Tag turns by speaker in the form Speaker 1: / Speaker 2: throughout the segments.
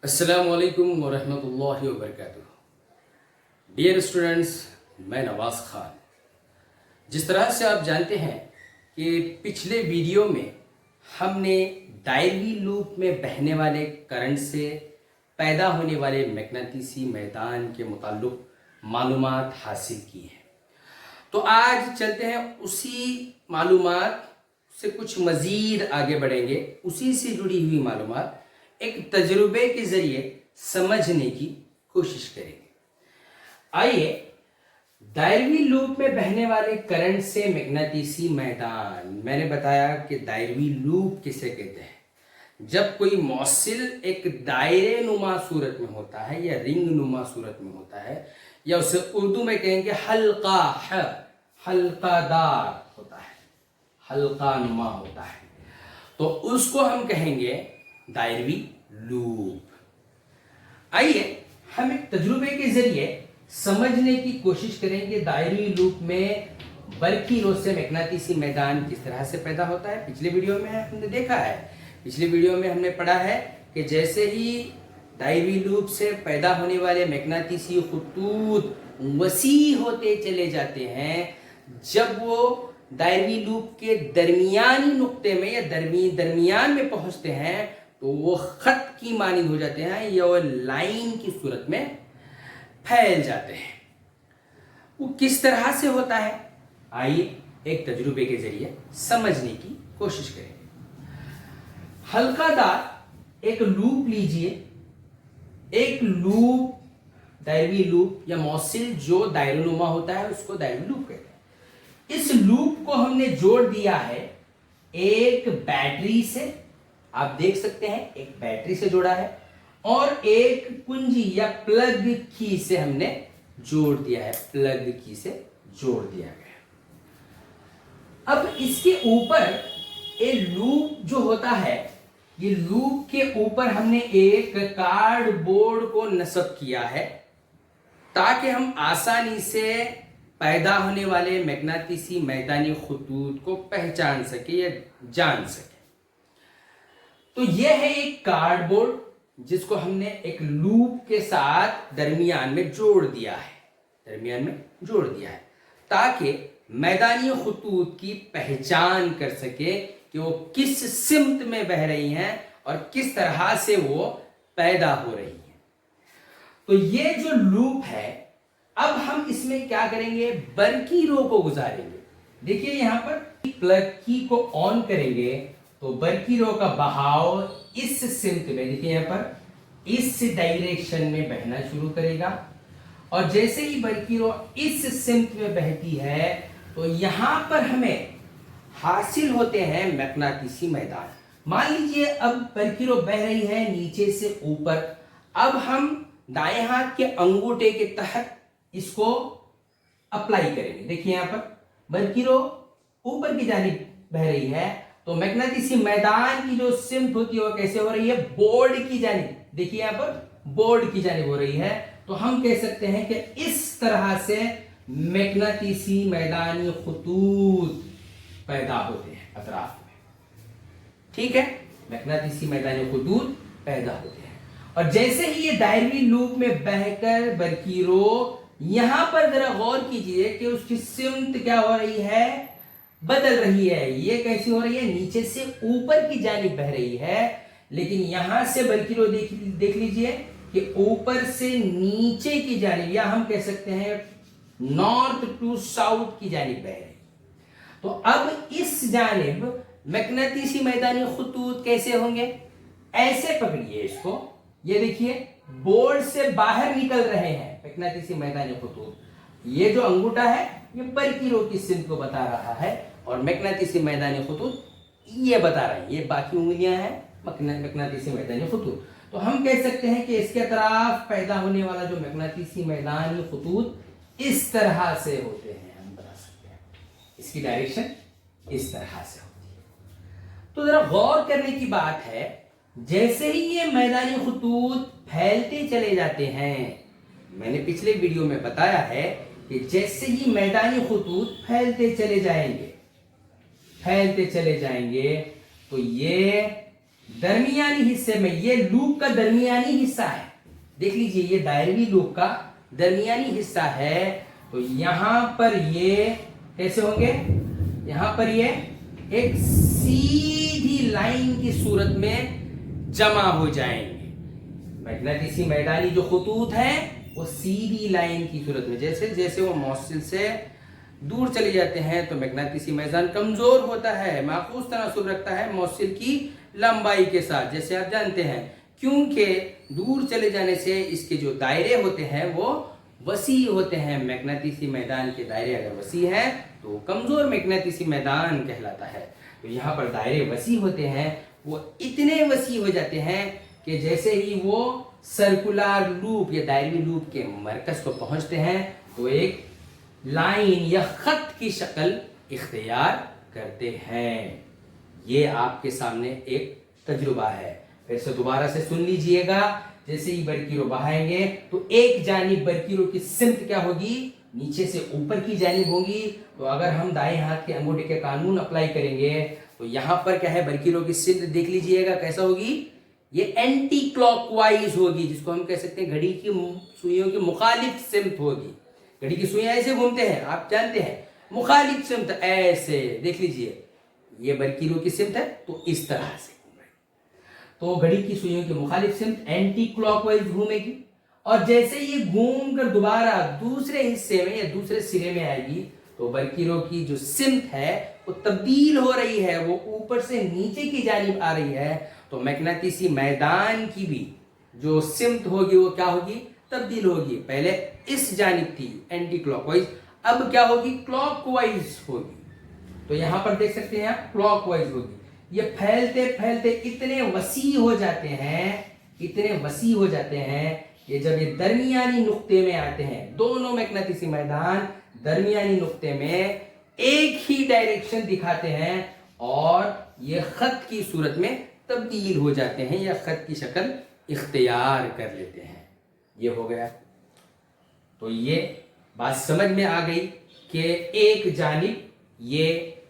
Speaker 1: अस्सलामुअलैकुम वरहमतुल्लाहि वबरकातुहू। Dear students, मैं नवाज़ ख़ान। जिस तरह से आप जानते हैं कि पिछले वीडियो में हमने दायरी लूप में बहने वाले करंट से पैदा होने वाले मैग्नेटिसी मैदान के मुताल्लिक़ मालूमात हासिल की हैं। तो आज चलते हैं उसी मालूमात से कुछ मज़ीद आगे बढ़ेंगे। उसी से जुड़ी हुई मालूमात एक तजुर्बे के ज़रिए समझने की कोशिश करेंगे। आइए, दायरवी लूप में बहने वाले करंट से मैग्नेटिसी मैदान, मैंने बताया कि दायरवी लूप किसे कहते हैं। जब कोई मौसिल एक दायरे नुमा सूरत में होता है या रिंग नुमा सूरत में होता है, या उसे उर्दू में कहेंगे हल्कादार होता है, हल्का नुमा होता है, तो उसको हम कहेंगे दायरवी लूप। आइए हम एक तजुर्बे के जरिए समझने की कोशिश करेंगे दायरवी लूप में बरकी रो से मैग्नेटिसी मैदान किस तरह से पैदा होता है। पिछले वीडियो में हमने देखा है, पिछले वीडियो में हमने पढ़ा है कि जैसे ही दायरवी लूप से पैदा होने वाले मैग्नेटिसी खुतूत वसी होते चले जाते हैं, जब वो दायरवी लूप के दरमियानी नुक्ते में या दरमियान में पहुंचते हैं तो वो खत की मानिंद हो जाते हैं या वो लाइन की सूरत में फैल जाते हैं। वो किस तरह से होता है, आइए एक तजुर्बे के जरिए समझने की कोशिश करेंगे। हल्कादार एक लूप लीजिए, एक लूप दायरवी लूप या मौसिल जो दायरुनुमा होता है उसको दायरवी लूप कहते हैं। इस लूप को हमने जोड़ दिया है एक बैटरी से, आप देख सकते हैं एक बैटरी से जोड़ा है, और एक कुंजी या प्लग की से हमने जोड़ दिया है, प्लग की से जोड़ दिया गया। अब इसके ऊपर एक लूप जो होता है, ये लूप के ऊपर हमने एक कार्डबोर्ड को नस्ब किया है ताकि हम आसानी से पैदा होने वाले मैग्नेटिसी मैदानी खुतूत को पहचान सके या जान सके। तो यह है एक कार्डबोर्ड जिसको हमने एक लूप के साथ दरमियान में जोड़ दिया है, ताकि मैदानी खुतूत की पहचान कर सके कि वो किस सिमत में बह रही हैं और किस तरह से वो पैदा हो रही हैं। तो ये जो लूप है, अब हम इसमें क्या करेंगे, बरकी रो को गुजारेंगे। देखिए यहां पर प्लग की को ऑन करेंगे तो बरकी रो का बहाव इस सिमत में, देखिए यहां पर इस डायरेक्शन में बहना शुरू करेगा, और जैसे ही बरकी रो इस सिमत में बहती है तो यहां पर हमें हासिल होते हैं मैग्नेटिसी मैदान। मान लीजिए अब बरकी रो बह रही है नीचे से ऊपर, अब हम दाएं हाथ के अंगूठे के तहत इसको अप्लाई करेंगे। देखिए यहां पर बरकी रो ऊपर की जानिब बह रही है, तो मैग्नेटिसी मैदान की जो सिमत होती है वो कैसे हो रही है, बोर्ड की जानिब। देखिए यहां पर बोर्ड की जानिब हो रही है, तो हम कह सकते हैं कि इस तरह से मैग्नेटिसी मैदानी खुतूत पैदा होते हैं अतराफ में। ठीक है, मैग्नेटिसी मैदानी खुतूत पैदा होते हैं, और जैसे ही ये दायरवी लूप में बहकर बरकी रो, यहां पर जरा गौर कीजिए कि उसकी सिमत क्या हो रही है, बदल रही है। ये कैसी हो रही है, नीचे से ऊपर की जानिब बह रही है, लेकिन यहां से बरकी रो देख लीजिए कि ऊपर से नीचे की जानिब, या हम कह सकते हैं नॉर्थ टू साउथ की जानिब बह रही। तो अब इस जानिब मैग्नेटिसी मैदानी खुतूत कैसे होंगे, ऐसे पकड़िए इसको, ये देखिए बोर्ड से बाहर निकल रहे हैं मैग्नेटिसी मैदानी खुतूत। ये जो अंगूठा है ये बरकी रो की सिमत को बता रहा है, और मैग्नेटिसी मैदानी खुतूत ये बता रहे हैं, ये बाकी उंगलियां हैं मैग्नेटिसी मैदानी खुतूत। तो हम कह सकते हैं कि इसके अतराफ पैदा होने वाला जो मैग्नेटिसी मैदानी खुतूत इस तरह से होते हैं, हम बता सकते हैं इसकी डायरेक्शन इस तरह से होती है। तो जरा गौर करने की बात है, जैसे ही ये मैदानी खुतूत फैलते चले जाते हैं, मैंने पिछले वीडियो में बताया है कि जैसे ही मैदानी खुतूत फैलते चले जाएंगे तो ये दरमियानी हिस्से में, ये लूप का दरमियानी हिस्सा है, देख लीजिए ये दायरवी लूप का दरमियानी हिस्सा है। तो यहां पर ये कैसे होंगे, यहां पर ये एक सीधी लाइन की सूरत में जमा हो जाएंगे। मैग्नेटिसी मैदानी जो खतूत है वो सीधी लाइन की सूरत में, जैसे जैसे वो मौसिल से दूर चले जाते हैं तो मैग्नेटिसी मैदान कमजोर होता है, माकूस तनासुब रखता है मौसिल की लंबाई के साथ, जैसे आप जानते हैं। क्योंकि दूर चले जाने से इसके जो दायरे होते हैं वो वसी होते हैं। मैग्नेटिसी मैदान के दायरे अगर वसी हैं तो कमजोर मैग्नेटिसी मैदान कहलाता है। तो यहाँ पर दायरे वसी होते हैं, वो इतने वसी हो जाते हैं कि जैसे ही वो सर्कुलर लूप या दायरवी लूप के मरकज को पहुंचते हैं तो एक लाइन या खत की शक्ल इख्तियार करते हैं। ये आपके सामने एक तजुर्बा है, फिर से दोबारा से सुन लीजिएगा। जैसे ही बरकीरो बहाएंगे तो एक जानिब बरकीरो की सिमत क्या होगी, नीचे से ऊपर की जानिब होगी। तो अगर हम दाएं हाथ के अंगूठे के कानून अप्लाई करेंगे तो यहाँ पर क्या है, बरकीरो की सिमत देख लीजिएगा कैसा होगी, ये एंटी क्लॉकवाइज होगी, जिसको हम कह सकते हैं घड़ी की सुइयों की मुखालिफ सिमत होगी। घड़ी की सुइयां ऐसे घूमते हैं, आप जानते हैं, मुखालिफ सिमत ऐसे देख लीजिए, ये बरकीरो की सिमत है तो इस तरह से घूम रही। तो घड़ी की सुइयों की मुखालिफ सिमत एंटी क्लॉकवाइज घूमेगी, और जैसे ये घूम कर दोबारा दूसरे हिस्से में या दूसरे सिरे में आएगी तो बरकीरो की जो सिमत है वो तब्दील हो रही है, वो ऊपर से नीचे की जानिब आ रही है। तो मैग्नेटिसी मैदान की भी जो सिमत होगी वो क्या होगी, तब्दील होगी। पहले इस जानिब थी एंटी क्लॉकवाइज, अब क्या होगी, क्लॉकवाइज होगी। तो यहां पर देख सकते हैं आप, क्लॉकवाइज होगी। ये फैलते फैलते इतने वसी हो जाते हैं, इतने वसी हो जाते हैं, ये जब ये दरमियानी नुक्ते में आते हैं, दोनों मैग्नेटिसी मैदान दरमियानी नुक्ते में एक ही डायरेक्शन दिखाते हैं और ये खत की सूरत में तब्दील हो जाते हैं या खत की शक्ल इख्तियार कर लेते हैं। ये हो गया। तो ये बात समझ में आ गई कि एक जानिब ये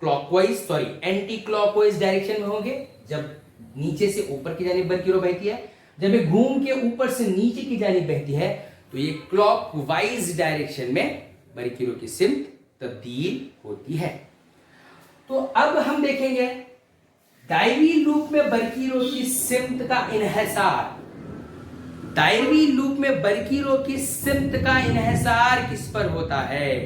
Speaker 1: एंटी क्लॉकवाइज डायरेक्शन में होंगे जब नीचे से ऊपर की जानिब बरकीरो बहती है, जब ये घूम के ऊपर से नीचे की जानिब बहती है तो ये क्लॉकवाइज डायरेक्शन में बरकीरो की सिमत तब्दील होती है। तो अब हम देखेंगे दायरवी लूप में बरकीरो की सिमत का इन्हिसार। दायरवी लूप में बरकीरो की सिमत का इन्हिसार किस पर होता है?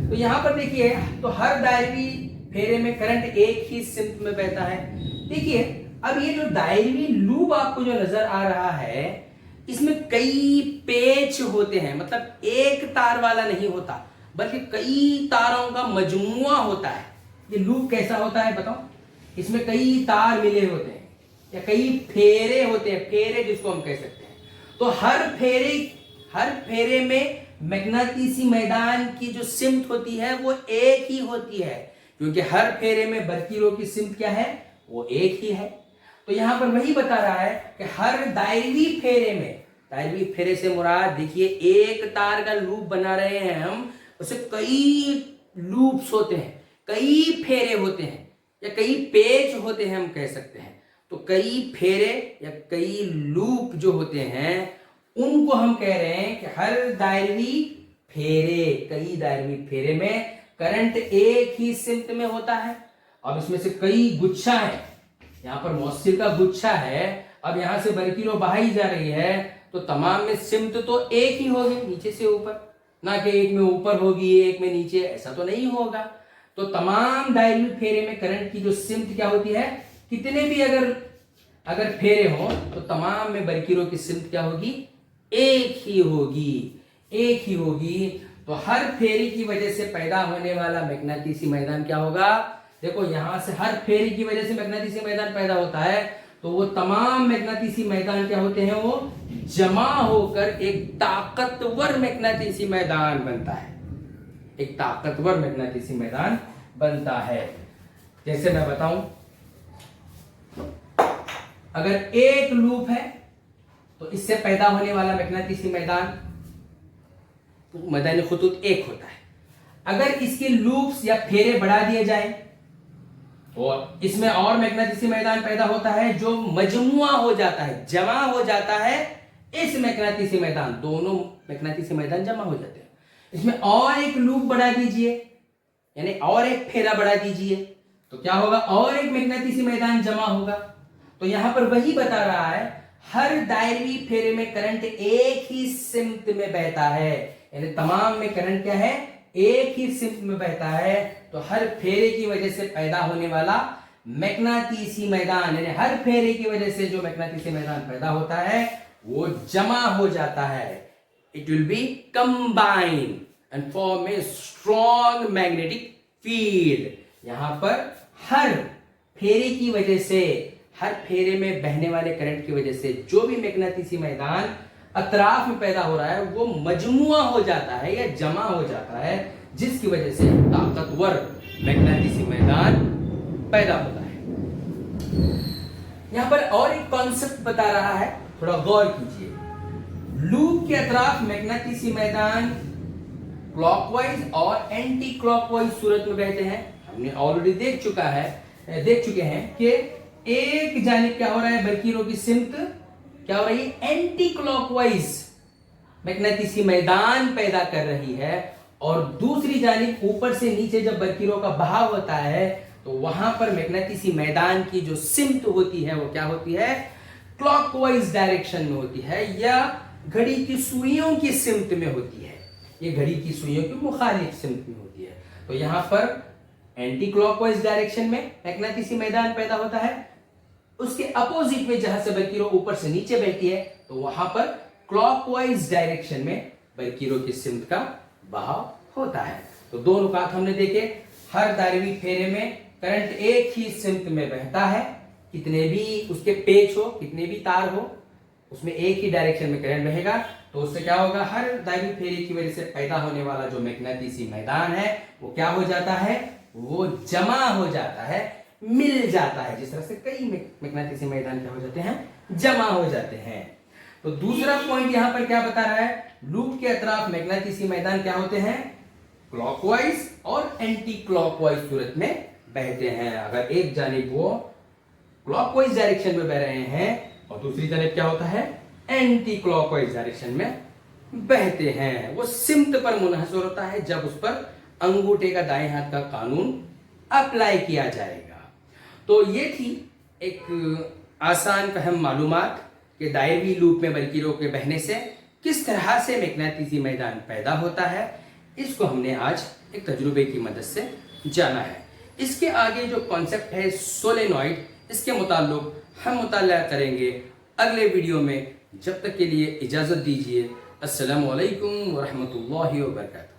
Speaker 1: तो यहां पर देखिए, तो हर दायरवी फेरे में करंट एक ही सिमत में बहता है। देखिए अब ये जो दायरवी लूप आपको जो नजर आ रहा है इसमें कई पेच होते हैं, मतलब एक तार वाला नहीं होता बल्कि कई तारों का मजमुआ होता है। ये लूप कैसा होता है बताओ, इसमें कई तार मिले होते हैं या कई फेरे होते हैं, फेरे जिसको हम कह सकते हैं। तो हर फेरे में मैग्नेटिसी मैदान की जो सिमत होती है वो एक ही होती है, क्योंकि हर फेरे में बरकीरो की सिमत क्या है, वो एक ही है। तो यहां पर वही बता रहा है कि हर दायरवी फेरे में, दायरवी फेरे से मुराद देखिए एक तार का लूप बना रहे हैं हम, उसे कई लूप्स होते हैं, कई फेरे होते हैं या कई पेच होते हैं हम कह सकते हैं। तो कई फेरे या कई लूप जो होते हैं उनको हम कह रहे हैं कि हर दायरवी फेरे, कई दायरवी फेरे में करंट एक ही सिमत में होता है। अब इसमें से कई गुच्छा है, यहाँ पर मौसिल का गुच्छा है, अब यहां से बरकीरो बहाई जा रही है तो तमाम में सिमत तो एक ही होगी नीचे से ऊपर, ना कि एक में ऊपर होगी एक में नीचे, ऐसा तो नहीं होगा। तो तमाम दायरवी फेरे में करंट की जो सिमत क्या होती है, कितने भी अगर फेरे हो तो तमाम में बरकीरो की सिमत क्या होगी, एक ही होगी, एक ही होगी। तो हर फेरे की वजह से पैदा होने वाला मैग्नेटिसी मैदान क्या होगा, देखो यहां से हर फेरे की वजह से मैग्नेटिसी मैदान पैदा होता है, तो वो तमाम मैग्नेटिसी मैदान क्या होते हैं, वो जमा होकर एक ताकतवर मैग्नेटिसी मैदान बनता है, एक ताकतवर मैग्नेटिसी मैदान बनता है। जैसे मैं बताऊं, अगर एक लूप है तो इससे पैदा होने वाला मैग्नेटिसी मैदान, मैदानी खुतूत एक होता है। अगर इसके लूप्स या फेरे बढ़ा दिए जाए और इसमें और मैग्नेटिसी मैदान पैदा होता है जो मजमुआ हो जाता है, जमा हो जाता है। इस मैग्नेटिसी मैदान, दोनों मैग्नेटिसी मैदान जमा हो जाते हैं। इसमें और एक लूप बढ़ा दीजिए, यानी और एक फेरा बढ़ा दीजिए, तो क्या होगा, और एक मैग्नेटिसी मैदान जमा होगा। तो यहां पर वही बता रहा है, हर दायरवी फेरे में करंट एक ही सिमत में बहता है, यानी तमाम में करंट क्या है, एक ही सिमत में बहता है। तो हर फेरे की वजह से पैदा होने वाला मैग्नेटिसी मैदान, यानी हर फेरे की वजह से जो मैग्नेटिसी मैदान पैदा होता है वो जमा हो जाता है। It will be combined and form a strong magnetic field. यहां पर हर फेरे की वजह से, हर फेरे में बहने वाले करंट की वजह से जो भी मैग्नेटिसी मैदान अतराफ में पैदा हो रहा है वो मजमुआ हो जाता है या जमा हो जाता है, जिसकी वजह से ताकतवर मैग्नेटिसी मैदान पैदा होता है। यहां पर और एक कॉन्सेप्ट बता रहा है, थोड़ा गौर कीजिए। लूप के अतराफ मैग्नेटिसी मैदान क्लॉकवाइज और एंटी क्लॉकवाइज सूरत में बहते हैं। हमने ऑलरेडी देख चुके हैं कि एक जानिब क्या हो रहा है, बरकीरों की सिमत क्या हो रही है, एंटी क्लॉकवाइज मैग्नेटिसी मैदान पैदा कर रही है, और दूसरी जानिब ऊपर से नीचे जब बरकीरों का बहाव होता है तो वहां पर मैग्नेटिसी मैदान की जो सिमत होती है वो क्या होती है, क्लॉकवाइज डायरेक्शन में होती है, या घड़ी की सुइयों की सिमत में होती है। ये घड़ी की सुइयों की मुखालिफ सिमत में होती है। तो यहां पर एंटी क्लॉकवाइज डायरेक्शन में मैग्नेटिसी मैदान पैदा होता है, उसके अपोजिट में जहां से बरकीरों ऊपर से नीचे बहती है तो वहां पर क्लॉकवाइज डायरेक्शन में बरकीरों की सिमत का बहाव होता है। तो दो नुकात हमने देखे, हर दायरवी फेरे में करंट एक ही सिमत में बहता है, कितने भी उसके पेच हो, कितने भी तार हो, उसमें एक ही डायरेक्शन में करंट बहेगा। तो उससे क्या होगा, हर दायरवी फेरे की वजह से पैदा होने वाला जो मैग्नेटिसी मैदान है वो क्या हो जाता है, वो जमा हो जाता है, मिल जाता है। जिस तरह से कई मैग्नेटिसी मैदान क्या हो जाते हैं, जमा हो जाते हैं। तो दूसरा पॉइंट यहां पर क्या बता रहा है, लूप के अतराफ मैग्नेटिसी मैदान क्या होते हैं, क्लॉकवाइज और एंटी क्लॉकवाइज सूरत में बहते हैं। अगर एक जानिब वो क्लॉकवाइज डायरेक्शन में बह रहे हैं और दूसरी जानिब क्या होता है, एंटी क्लॉकवाइज डायरेक्शन में बहते हैं, वो सिमत पर मुनहसर होता है जब उस पर अंगूठे का दाएं हाथ का कानून अप्लाई किया जाएगा। तो ये थी एक आसान फहम मालूमात कि दायरवी लूप में बरकीरों के बहने से किस तरह से मैग्नेटिसी मैदान पैदा होता है। इसको हमने आज एक तजुर्बे की मदद से जाना है। इसके आगे जो कॉन्सेप्ट है सोलेनॉइड, इसके मुताल्लिक हम मुताला करेंगे अगले वीडियो में। जब तक के लिए इजाज़त दीजिए। अस्सलामु अलैकुम व रहमतुल्लाहि व बरकातहू।